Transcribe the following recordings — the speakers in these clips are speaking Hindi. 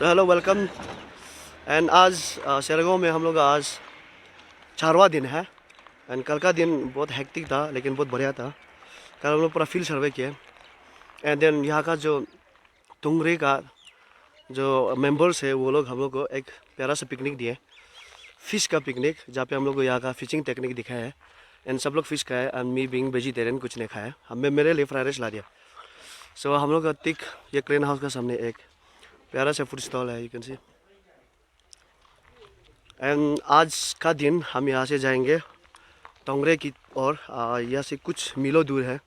Hello welcome. एंड आज शेरगांव में हम लोग आज 4वां दिन है। एंड कल का दिन बहुत हेक्टिक था लेकिन बहुत बढ़िया था। कल हम लोग पूरा फील्ड सर्वे किए। एंड देन यहाँ का जो तुंगरे का जो मेंबर्स है वो लोग हम लोग को एक प्यारा सा पिकनिक दिए, फ़िश का पिकनिक, जहाँ पे हम लोग को यहाँ का फिशिंग टेक्निक दिखाया है। एंड सब लोग फ़िश खाए एंड मी बीइंग वेजिटेरियन कुछ नहीं खाया। हमें मेरे लिए फ्राइड राइस ला दिया। सो हम लोग का तिक ये क्रेन हाउस का सामने एक प्यारा सा फूड स्टॉल है, यू कैन सी। एंड आज का दिन हम यहाँ से जाएंगे टोंगरे की ओर। यहाँ से कुछ मीलों दूर है।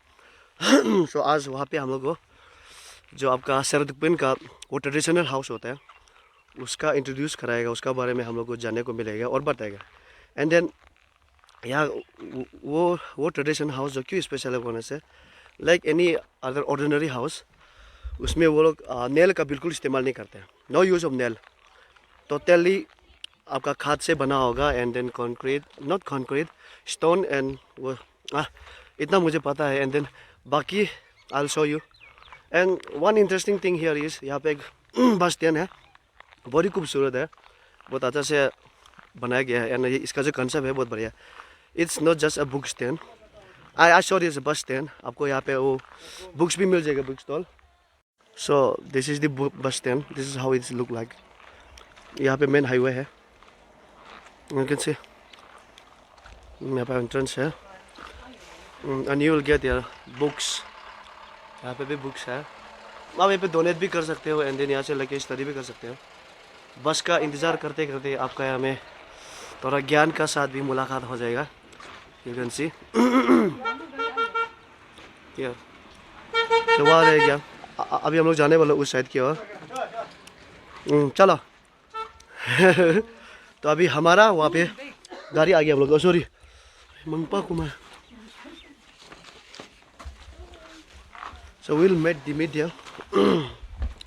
सो आज वहाँ पे हम लोग को जो आपका शेरडुकपेन का वो ट्रेडिशनल हाउस होता है उसका इंट्रोड्यूस कराएगा, उसका बारे में हम लोग को जानने को मिलेगा और बताएगा। एंड देन यहाँ वो ट्रेडिशनल हाउस जो क्यों स्पेशल है होने से, like any other ordinary house, उसमें वो लोग नेल का बिल्कुल इस्तेमाल नहीं करते हैं। No use of nail, totally आपका खाद से बना होगा। And then concrete, not concrete, stone and वो इतना मुझे पता है। एंड देन बाकी I will show you. And one interesting thing here is, यहाँ पे एक बस स्टैंड है, बहुत ही खूबसूरत है, बहुत अच्छा से बनाया गया है। एंड इसका जो कंसेप्ट है बहुत बढ़िया। It's not just a book stand, I sorry it's a bus stand. आपको यहाँ पे वो बुक्स भी मिल जाएगा, book stall. So this is the bus stand, this is how it's look like. यहाँ पे मेन हाईवे है, you can see यहाँ पे एंट्रेंस है। And you will get your books, यहाँ पे भी बुक्स है। आप यहाँ पे डोनेट भी कर सकते हो एंड देन यहाँ से लेके स्टडी भी कर सकते हो। बस का इंतज़ार करते करते आपका यहाँ में थोड़ा ज्ञान का साथ भी मुलाकात हो जाएगा, यू कैन सी। तो वहाँ रह गया। अभी हम लोग जाने वाले उस साइड की ओर। चलो। तो अभी हमारा वहाँ पे गाड़ी आ गया हम लोग। Sorry Mangpa Kumar. So will met the media.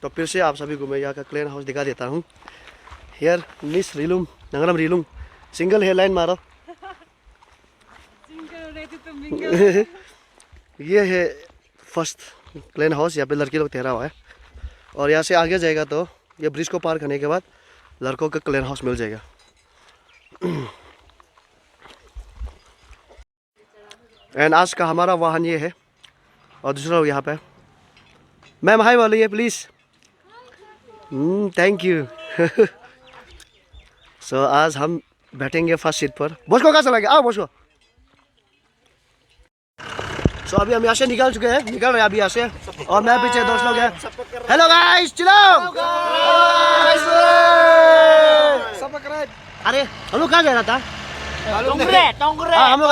तो फिर से आप सभी को मैं यहाँ का क्लेन हाउस दिखा देता हूँ। हियर मिस रिलुंग, नंगरम रिलुंग, सिंगल हेयरलाइन मारो। ये है फर्स्ट क्लेन हाउस, यहाँ पे लड़के लोग ठहरा हुआ है। और यहाँ से आगे जाएगा तो ये ब्रिज को पार करने के बाद लड़कों का क्लेन हाउस मिल जाएगा। एंड आज का हमारा वाहन ये है और दूसरा यहाँ पे। मैम हाय बोलिए प्लीज़। Thank you. सो आज हम बैठेंगे फर्स्ट सीट पर। बॉस को कहाँ चलाएंगे, आओ बॉस को। सो अभी हम यहाँ से निकल चुके हैं, निकल रहे हैं अभी यहाँ से। और मैं पीछे दोस्त लोग हैं। हेलो गाइस, चलो। अरे हम लोग कहाँ जा रहा था? टोंगरे हम लोग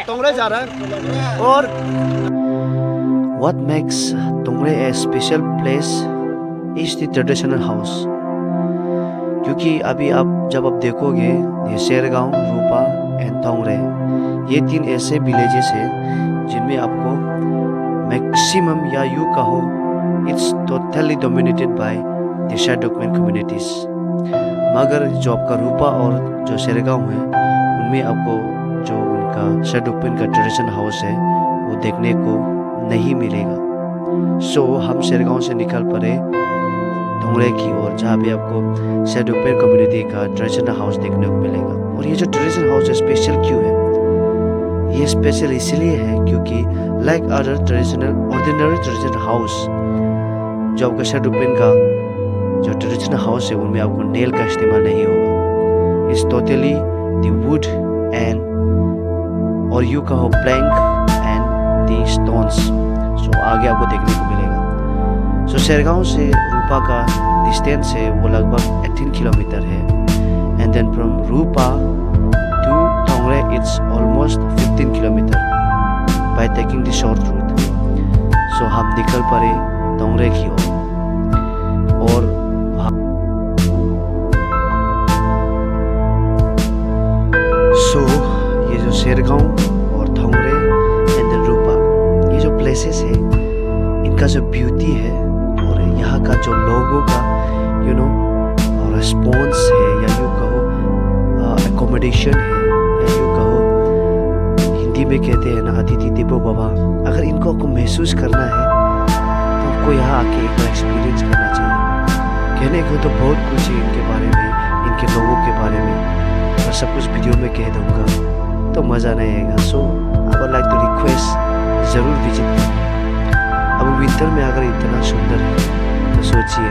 टोंगरे जा रहा है। और What makes टोंगरे a special place is the traditional house। क्योंकि अभी आप जब आप देखोगे ये शेरगांव, रूपा एंड टोंगरे, ये 3 ऐसे विलेजेस हैं जिनमें आपको मैक्सिमम या यूँ कहो it's totally dominated by the Sherdukpen communities. मगर जो आपका रूपा और जो शेरगांव है उनमें आपको जो उनका शेरडुकपेन का ट्रेडिशनल हाउस है वो देखने को नहीं मिलेगा। सो हम शेरगांव से निकल पड़े टोंगरे की ओर, जहाँ पे आपको शेरडुकपेन कम्युनिटी का ट्रेडिशनल हाउस देखने को मिलेगा। और ये जो ट्रेडिशनल हाउस है स्पेशल क्यों है? ये स्पेशल इसलिए है क्योंकि like other traditional ordinary traditional house, जो आपका शेरडुकपेन का जो ट्रेडिशनल हाउस है उनमें आपको नेल का इस्तेमाल नहीं होगा। It's totally the wood and और यू कहो प्लैंक एंड द स्टोन्स। सो आगे आपको देखने को मिलेगा। सो शेरगांव से रूपा का डिस्टेंस है वो लगभग 18 किलोमीटर है। And then from Rupa to Tongre it's almost 15 kilometre by taking the short route. So हम निकल पड़े टोंगरे की ओर। और ये जो शेरगांव और टोंगरे एंड देन रूपा, ये जो प्लेसेस है इनका जो ब्यूटी है और यहाँ का जो लोगों का यू नो रिस्पॉन्स है या यूँ कहो एकोमोडेशन है या यूँ कहो हिंदी में कहते हैं ना अतिथि देवो भव। अगर इनको आपको महसूस करना है तो आपको यहाँ आके एक बार एक्सपीरियंस करना चाहिए। कहने को तो बहुत कुछ है इनके बारे में, इनके लोगों के बारे में, और सब कुछ वीडियो में कह दूँगा तो मज़ा नहीं आएगा। So I would like to request ज़रूर विजिट करें। अब विंटर में अगर इतना सुंदर है तो सोचिए,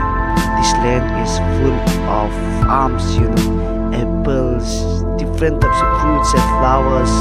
this land is full of farms, you know, apples, different types of fruits and flowers.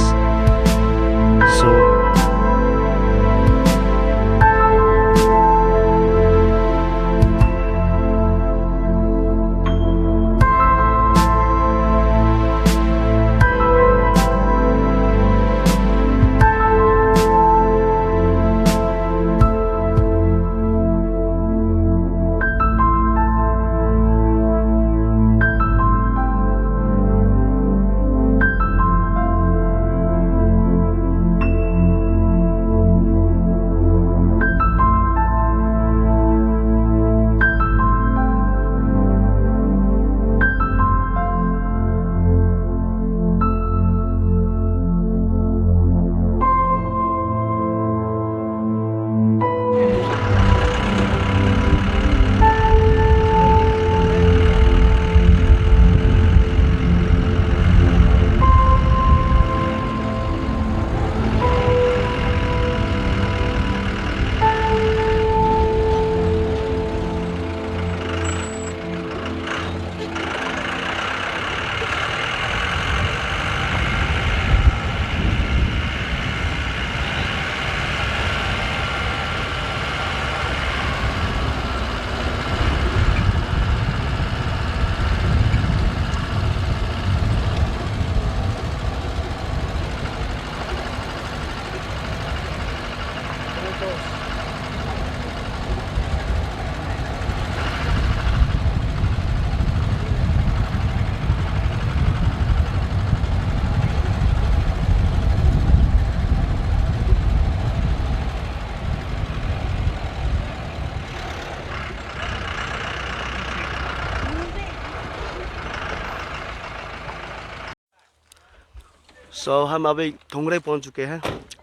So हम अभी ठोंगरे पहुंच चुके हैं।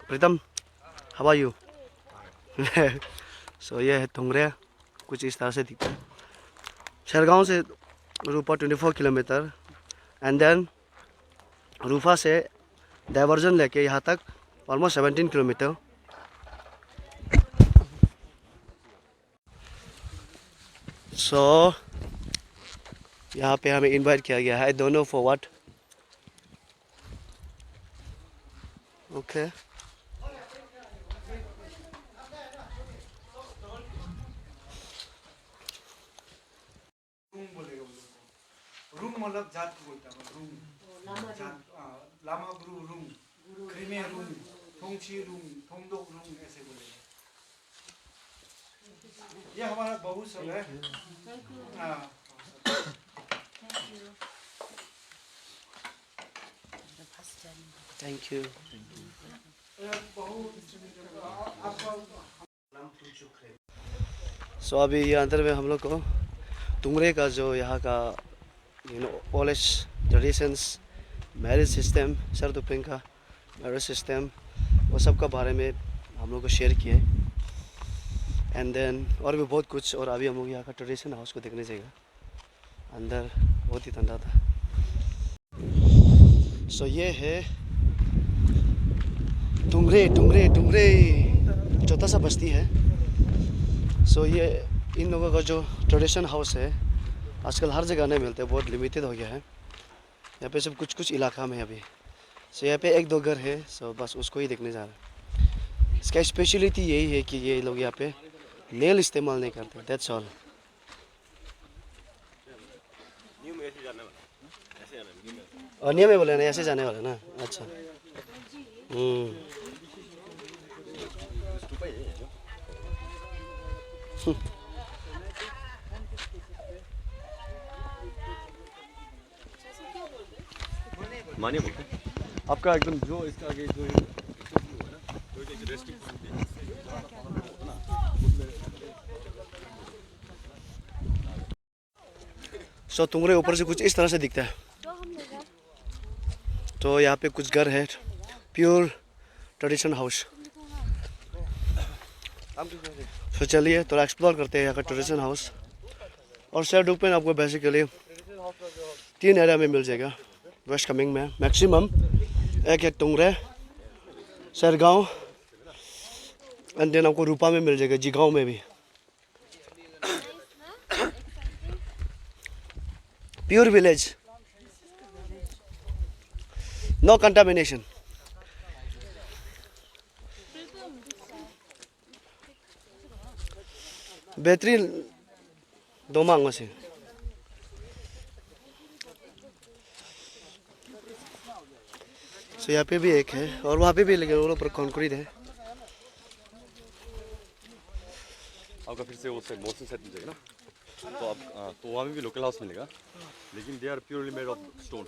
Pritam, how are you? So ये है ठोंगरे, कुछ इस तरह से दिखता है। शेरगांव से रूपा 24 किलोमीटर, एंड देन रूफा से डाइवर्जन लेके यहाँ तक ऑलमोस्ट 17 किलोमीटर। सो यहाँ पे हमें इनवाइट किया गया है, I don't know for what. Okay, रूम मतलब जात बोलता है, रूम जात, लामा गुरु रूम, क्रीमे रूम, थोंगची रूम, थोंगदोक रूम ऐसे बोलेगा। ये हमारा बहू सब है। Thank you. सो अभी ये अंदर में हम लोग को टोंगरे का जो यहाँ का ओल्ड ट्रेडिशंस, मैरिज सिस्टम, सरदुपिंग का मैरिज सिस्टम, वो सब का बारे में हम लोग को शेयर किए। एंड देन और भी बहुत कुछ। और अभी हम लोग यहाँ का ट्रेडिशन हाउस को देखने जाएगा। अंदर बहुत ही ठंडा था। सो ये है टोंगरे, छोटा सा बस्ती है। सो ये इन लोगों का जो ट्रेडिशन हाउस है आजकल हर जगह नहीं मिलते, बहुत लिमिटेड हो गया है। यहाँ पे सब कुछ इलाका में अभी। सो यहाँ पे एक दो घर है, सो बस उसको ही देखने जा रहे हैं। इसका स्पेशलिटी यही है कि ये लोग यहाँ पे नेल इस्तेमाल नहीं करते, दैट्स ऑल। और नियम में बोले ना, ऐसे जाने वाला ना। अच्छा, मानिए बोलते आपका एकदम जो इसका आगे जो सो टोंगरे ऊपर से कुछ इस तरह से दिखता है। तो यहाँ पे कुछ घर है, प्योर ट्रेडिशन हाउस। तो चलिए थोड़ा एक्सप्लोर करते हैं यहाँ का ट्रेडिशन हाउस। और शेरडुकपेन आपको बेसिकली 3 एरिया में मिल जाएगा वेस्ट कामेंग में मैक्सिमम। एक टोंगरे, सरगांव एंड देन आपको रूपा में मिल जाएगा, जिगांव में भी। Pure village, no contamination. बेहतरीन दो मांगों से। सो यहाँ पे भी एक है और वहाँ पे भी, लेकिन वो पर कंक्रीट है। आपका फिर से वो सेट मॉडर्न सेट मिल जाएगा ना, तो आप तो वहाँ में भी लोकल हाउस मिलेगा, लेकिन they are purely made of stone,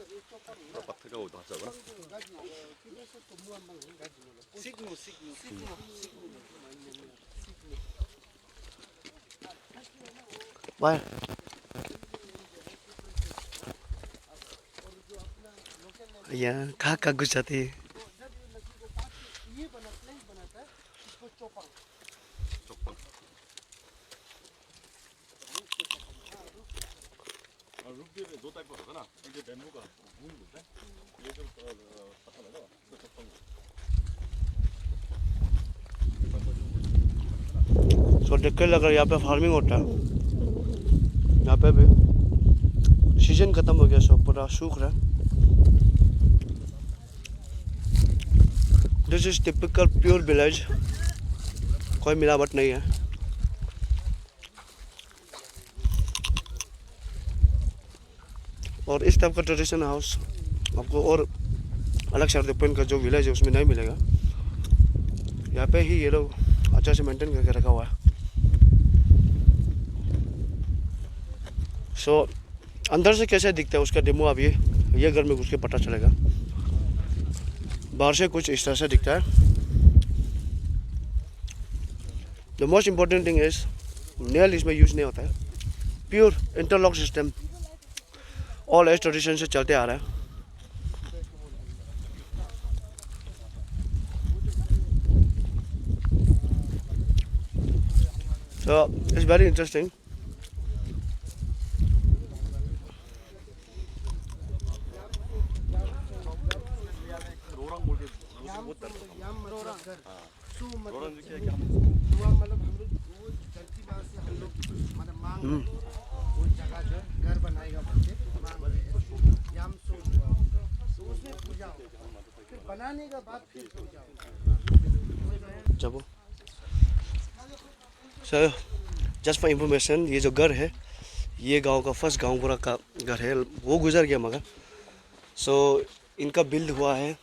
पत्थर का वो ढांचा होगा ना। बाय। यहाँ कहाँ घुस जाते हैं। और रूप भी 2 टाइप का होता है ना, एक जो बैम्बू का वूड होता है, ये जो पत्थर लगा उसको चप्पल। सो देख कर लग रहा है यहाँ पे फार्मिंग होता है। यहाँ पे भी सीजन खत्म हो गया, सब पूरा सूख रहा है। This is typical pure village, कोई मिलावट नहीं है। और इस टाइप का ट्रेडिशनल हाउस आपको और अलग शेरडुकपेन का जो विलेज है उसमें नहीं मिलेगा। यहाँ पे ही ये लोग अच्छा से मेंटेन करके रखा हुआ है। सो अंदर से कैसे दिखता है उसका डेमो अभी ये घर में घुस के पता चलेगा। बाहर से कुछ इस तरह से दिखता है। The most important thing is nail इसमें यूज नहीं होता है, pure interlock system all age tradition से चलते आ रहा है। So it's very interesting. घर बनाएगा बनाने का बाद फिर जब सर जस्ट फॉर इंफॉर्मेशन, ये जो घर है ये गांव का फर्स्ट गांव पूरा का घर है, वो गुजर गया मगर। सो इनका बिल्ड हुआ है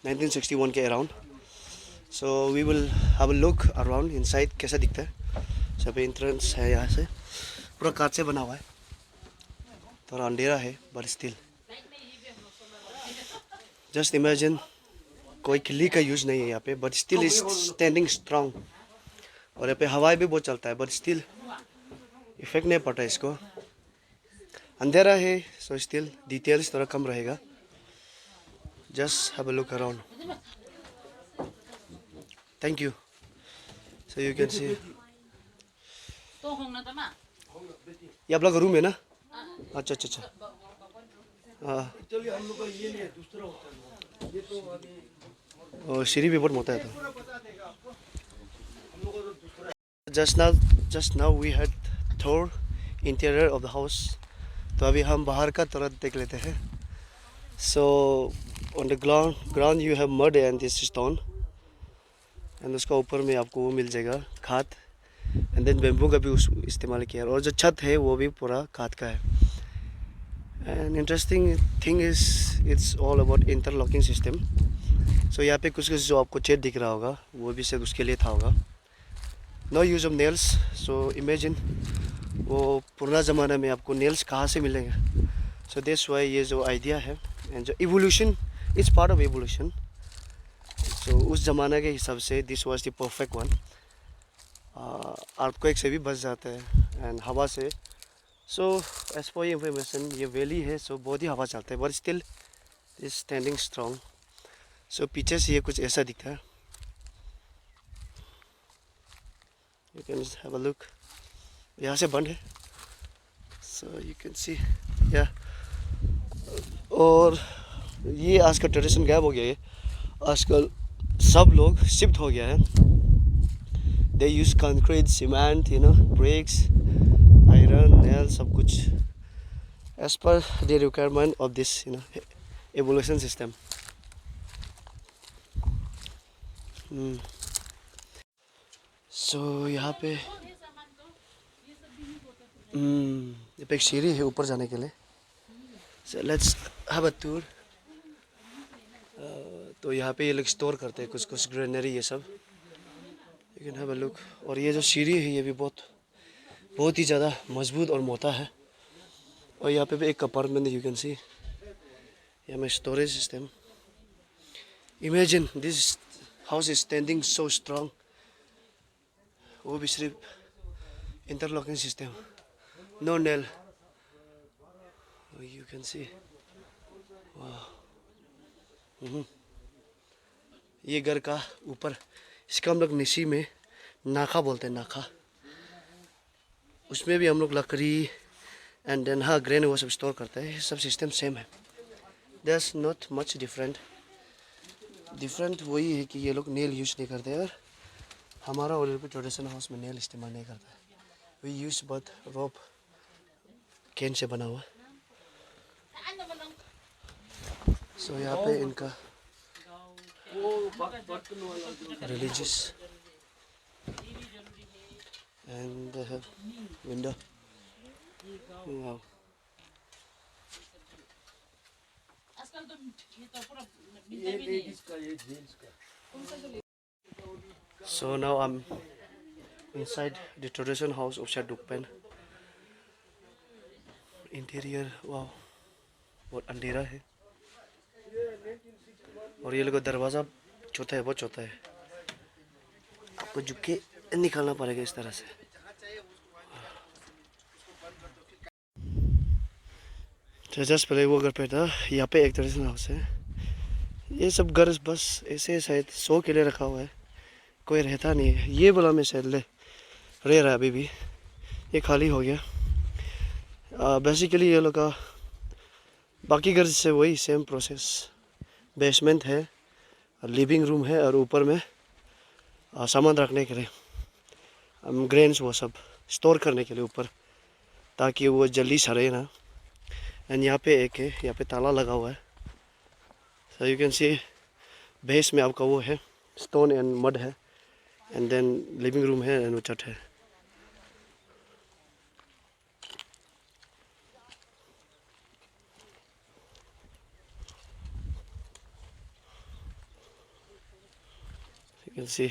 1961 के around. So we will have a look around inside कैसा दिखता है। सब एंट्रेंस है, यहाँ से पूरा कांच से बना हुआ है, थोड़ा अंधेरा है बट स्टिल जस्ट इमेजिन कोई खिल्ली का यूज़ नहीं है यहाँ पे, but still is standing strong. और यहाँ पे हवाएं भी बहुत चलता है बट स्टिल इफेक्ट नहीं पड़ता इसको। अंधेरा है सो स्टिल डिटेल्स थोड़ा कम रहेगा। Just have a look around, thank you. So you can see ये आप लोग का रूम है ना? अच्छा अच्छा अच्छा, हाँ। और सीढ़ी भी बहुत मोटा है तो। Just now we had tour interior of the house. तो अभी हम बाहर का तुरंत देख लेते हैं। So on the ground you have mud and this stone. And उसका ऊपर में आपको वो मिल जाएगा खाद। And then bamboo का भी इस्तेमाल किया। और जो छत है वो भी पूरा खाद का है। And interesting thing is it's all about interlocking system. So यहाँ पे कुछ जो आपको छेद दिख रहा होगा वो भी शायद उसके लिए था होगा। No use of nails. So imagine वो पुराना ज़माना में आपको nails कहाँ से मिलेंगे। So that's why ये जो idea है and जो evolution, it's part of evolution. So उस ज़माना के हिसाब से this was the perfect one. earthquake से भी बच जाता है and हवा से। So as for your information ये वैली है, so बहुत ही हवा चलता है but still is standing strong. So पीछे से ये कुछ ऐसा दिखता है। You can just have a look. यहाँ से बंद है, So you can see, yeah. और ये आज का ट्रेडिशन गायब हो गया है। आजकल सब लोग शिफ्ट हो गया है। They use concrete, cement, bricks, iron, nail, सब कुछ as per the requirement of this, evolution system. So यहाँ पे ये पे एक सीढ़ी है ऊपर जाने के लिए। So let's have a tour. तो यहाँ पे ये लोग स्टोर करते हैं कुछ कुछ ग्रेनरी ये सब। You can have a look. और ये जो सीढ़ी है ये भी बहुत ही ज़्यादा मजबूत और मोटा है। और यहाँ पे भी एक अपार्टमेंट है, you can see. यहाँ में storage system. Imagine this house is standing so strong. वो भी सिर्फ interlocking system, no nail. You can see. Wow. ये घर का ऊपर, इसका हम लोग निशी में नाखा बोलते हैं, नाखा। उसमें भी हम लोग लकड़ी एंड देन हाँ ग्रेन वो सब स्टोर करते हैं। सब सिस्टम सेम है। There's not much different वही है कि ये लोग नेल यूज नहीं करते और हमारा ओरिजिनल ट्रेडिशनल हाउस में नेल इस्तेमाल नहीं करता है। We use but rope, cane से बना हुआ। सो यहाँ पे इनका religious and window. Wow. So now I'm inside the traditional house of Shadukpen. Interior वाह बहुत अंधेरा है और ये लोग दरवाज़ा छोटा है, बहुत छोटा है। आपको झुक के निकालना पड़ेगा इस तरह से। जस्ट पहले वो घर पे था, यहाँ पे एक ट्रेडिशनल हाउस है। ये सब घर बस ऐसे शायद 100 के लिए रखा हुआ है, कोई रहता नहीं है। ये वाला में शायद रह रहा है अभी भी, ये खाली हो गया। बेसिकली ये लोग का बाकी घर से वही सेम प्रोसेस। बेसमेंट है, लिविंग रूम है और ऊपर में सामान रखने के लिए, ग्रेन्स वो सब स्टोर करने के लिए ऊपर, ताकि वो जल्दी सड़े ना। एंड यहाँ पे एक है, यहाँ पे ताला लगा हुआ है। So you can see base में आपका वो है, स्टोन एंड मड है। एंड देन लिविंग रूम है एंड वो छत है। यू कैन सी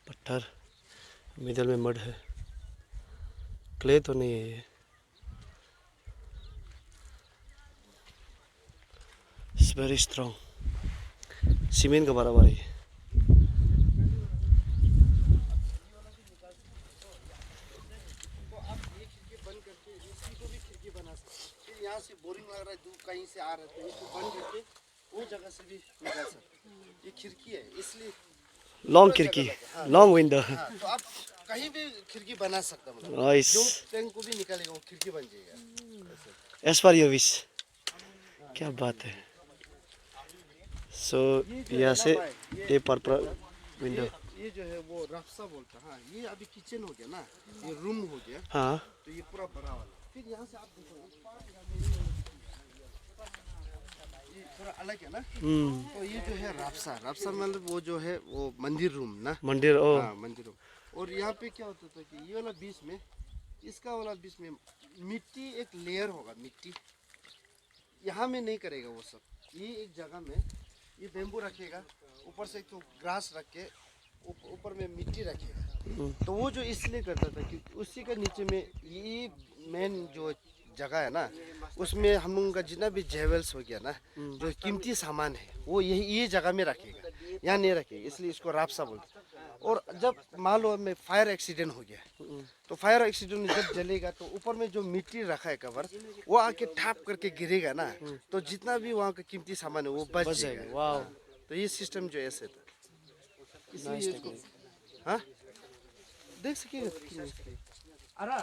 पत्थर, मिडल में मड है, क्ले तो नहीं है ये। इट्स वेरी स्ट्रॉन्ग, सीमेंट का बराबर है। यहाँ से बोरिंग लग रहा है, दूर कहीं से आ रहे थे, इसको बंद करके वो जगह से भी निकाल सकते हैं। ये खिड़की है इसलिए लॉन्ग खिड़की, लॉन्ग विंडो। तो आप कहीं भी खिड़की बना सकते हैं। नाइस। जो टैंक को भी निकालेगा वो खिड़की बन जाएगा। As per your wish. क्या बात है। सो यहाँ से ये पर्पल विंडो, ये जो है वो रफ्सा बोलता है। हाँ, ये अभी किचन हो गया ना, ये रूम हो गया। हाँ तो ये पूरा बड़ा वाला। फिर यहाँ से आप देखो ये थोड़ा अलग है ना। तो ये जो है रापसा, रापसा मतलब वो जो है वो मंदिर रूम ना, मंदिर। ओ हाँ मंदिर रूम। और यहाँ पे क्या होता था कि ये वाला बीच में, इसका वाला बीच में मिट्टी एक लेयर होगा, मिट्टी यहाँ में नहीं करेगा वो सब। ये एक जगह में ये बेम्बू रखेगा, ऊपर से तो ग्रास रख के ऊपर में मिट्टी रखेगा। तो वो जो इसलिए करता था कि उसी के नीचे में ये मेन जो जगह है ना, उसमें हम लोगों का जितना भी जेवल्स हो गया ना, जो कीमती सामान है वो ये जगह में रखेगा, यहाँ नहीं रखेगा। इसलिए इसको रापसा बोलते हैं। और जब मान लो में फायर एक्सीडेंट हो गया, तो फायर एक्सीडेंट में जब जलेगा तो ऊपर में जो मिट्टी रखा है कवर, वो आके ठाप करके गिरेगा ना, तो जितना भी वहाँ का कीमती सामान है वो बच जाएगा। वाह, तो ये सिस्टम जो ऐसे था, इसलिए इसको हाँ देख सकेगा। अरे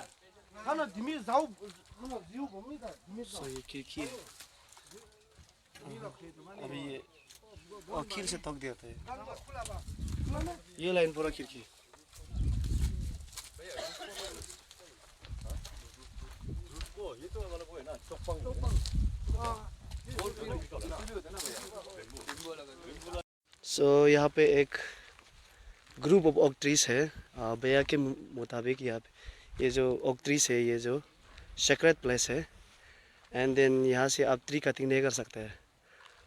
하나 디미 자우 하나 지우 봅니다. 디미 सो ये खिड़की है अभी ये कील से तक दिया था ये लाइन पूरा खिड़की ये तो वाला वो है ना चौपंग सो यहाँ पे एक ग्रुप ऑफ ओक ट्रीज है भैया के मुताबिक यहाँ पे ये जो ओक ट्रीज है ये जो सेक्रेट प्लेस है एंड देन यहाँ से आप ट्री कटिंग नहीं कर सकते हैं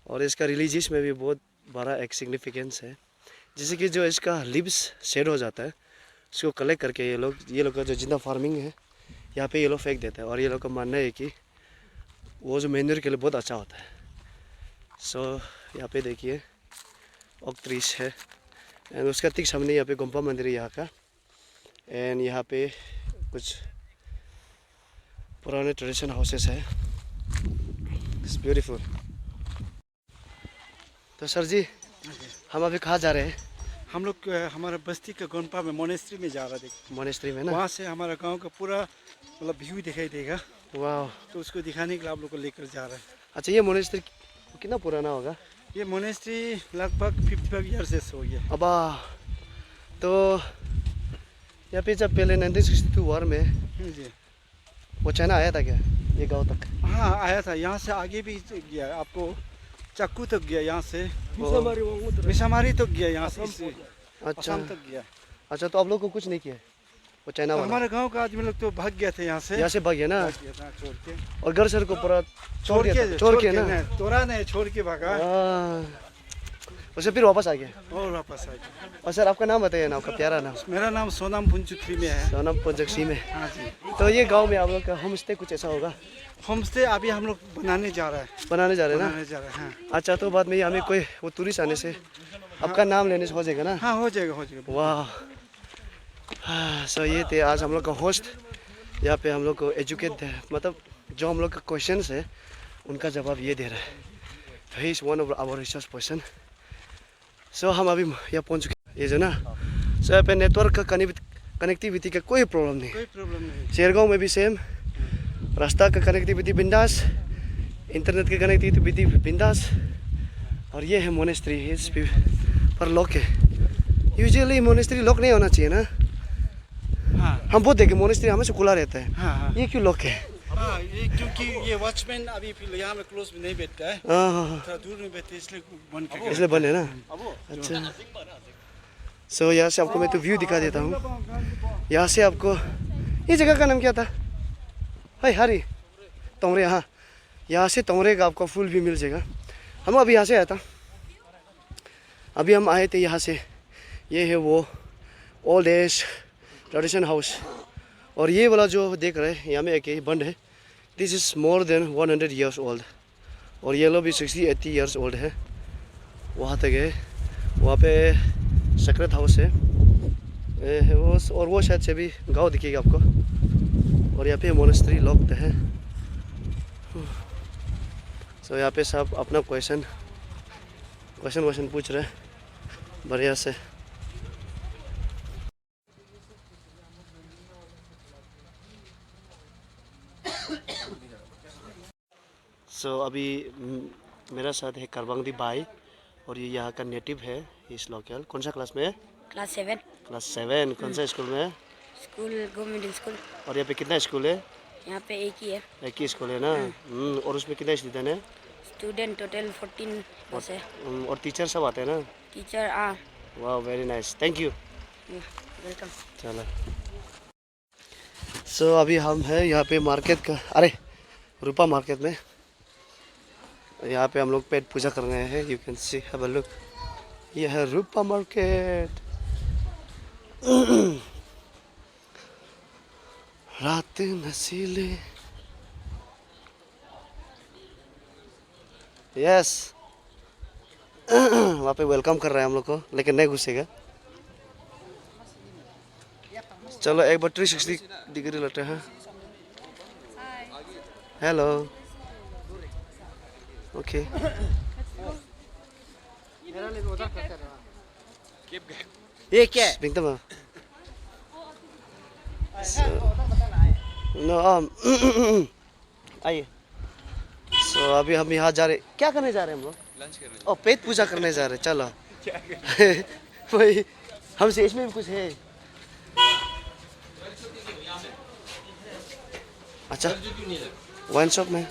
और इसका रिलीजियस में भी बहुत बड़ा एक सिग्निफिकेंस है जैसे कि जो इसका लिव्स शेड हो जाता है उसको कलेक्ट करके ये लोग का जो जिंदा फार्मिंग है यहाँ पे ये लोग फेंक देते हैं और ये लोग का मानना है कि वो जो मैन्योर के लिए बहुत अच्छा होता है सो यहाँ पे देखिए ओक ट्रीज है एंड उसका ठीक सामने यहाँ पे गोम्पा मंदिर है यहाँ का एंड यहाँ पे कुछ पुराने ट्रेडिशन हाउसेस है इट्स ब्यूटीफुल तो सर जी हम अभी कहाँ जा रहे हैं हम लोग हमारा बस्ती का गोंपा में मोनेस्ट्री में जा रहा है मोनेस्ट्री में ना वहाँ से हमारा गांव का पूरा मतलब व्यू दिखाई देगा वाह तो उसको दिखाने के लिए आप लोग को लेकर जा रहे हैं अच्छा ये मोनेस्ट्री कितना पुराना होगा ये मोनेस्ट्री लगभग 55 ईयर्स हो गया अब तो यहाँ पे जब पहले 1962 वार में जी वो चाइना आया था क्या ये गांव तक हाँ आया था यहाँ से आगे भी गया आपको चक्कू तक गया यहाँ से मिसामारी तक गया यहाँ से अच्छा असम तक गया अच्छा तो आप लोग को कुछ नहीं किया है वो चाइना तो वाला हमारे गांव का आदमी लोग तो भाग गया था यहाँ से यहाँ से भाग गया ना भाग गया था छोड़ के और घर सर को पूरा छोड़ के ना तोड़ा नहीं छोड़ के भागा उसे फिर वापस आ गया और वापस आ गया और सर आपका नाम बताइए ना आपका प्यारा नाम मेरा नाम सोनाम पुंचुथरी में है सोनम पंजक्सी में हाँ जी तो ये गांव में आप लोग का होम स्टे कुछ ऐसा होगा होम स्टे अभी हम लोग बनाने जा रहे हैं बनाने जा रहे हैं ना बनाने जा रहे हैं अच्छा तो बाद में हमें कोई वो टूरिस्ट आने से आपका नाम लेने से हो जाएगा ना हाँ हो जाएगा वाह सो ये थे आज हम लोग का होस्ट यहाँ पे हम लोग को एजुकेट मतलब जो हम लोग का क्वेश्चंस है उनका जवाब ये दे रहा है he is one of our research person so हम अभी यहाँ पहुँच चुके ये जो ना सो यहाँ पे नेटवर्क का कनेक्टिविटी का कोई प्रॉब्लम नहीं कोई प्रॉब्लम नहीं शेरगांव में भी सेम रास्ता का कनेक्टिविटी बिंदास इंटरनेट की कनेक्टिविटी बिंदास और ये है मोनेस्ट्री इस पर लॉक है यूजुअली मोनेस्ट्री लॉक नहीं होना चाहिए ना हाँ हम बहुत देखे मोनेस्ट्री हमेशा खुला रहता है हाँ ये क्यों लॉक है हाँ ये क्योंकि ये वॉचमैन अभी यहाँ में क्लोज में नहीं बैठता है हाँ थोड़ा दूर में बैठते इसलिए बंद करके इसलिए बंद है ना अच्छा सो यहाँ से आपको मैं तो व्यू दिखा देता हूँ यहाँ से आपको ये जगह का नाम क्या था हाय हरी तोमरे हाँ यहाँ से तोमरे का आपको फूल भी मिल जाएगा हम अभी यहाँ से आया था अभी हम आए थे यहाँ से ये है वो ओल्ड एज ट्रेडिशन हाउस और ये वाला जो देख रहे हैं यहाँ में एक बंद है this is more than 100 years old और ये लोग भी 60-80 ईयर्स ओल्ड है वहाँ तक है वहाँ पे सेक्रेट हाउस है वो और वो शायद से भी गांव दिखेगा आपको और यहाँ पे मोनेस्ट्री लॉक्ड है सो यहाँ पे सब अपना क्वेश्चन पूछ रहे हैं बढ़िया से सो अभी मेरा साथ है करबंगदी भाई और ये यहाँ का नेटिव है इस लोकल कौन सा क्लास में है क्लास 7 क्लास 7 कौन सा स्कूल में है स्कूल गवर्नमेंट स्कूल और यहाँ पे कितना स्कूल है यहाँ पे एक ही है एक ही स्कूल है ना और उसमें कितने स्टूडेंट है स्टूडेंट टोटल 14 बस है और टीचर सब आते हैं ना टीचर वाह very nice thank you welcome चलो सो अभी हम हैं यहाँ पे मार्केट का अरे रूपा मार्केट में यहाँ पे हम लोग पेट पूजा कर रहे हैं you can see have a look ये है रूपा मार्केट रात नसीले यस वहाँ पे वेलकम कर रहे हैं हम लोग को लेकिन नहीं घुसेगा चलो एक बार 360 डिग्री लेते हैं हेलो ओके ये क्या है बिंगता नो आइए। सो अभी हम यहाँ जा रहे, क्या करने जा रहे हैं हम लोग? लंच करने। ओ पेट पूजा करने जा रहे हैं, चलो। वही हमसे इसमें भी कुछ है। अच्छा वाइन शॉप में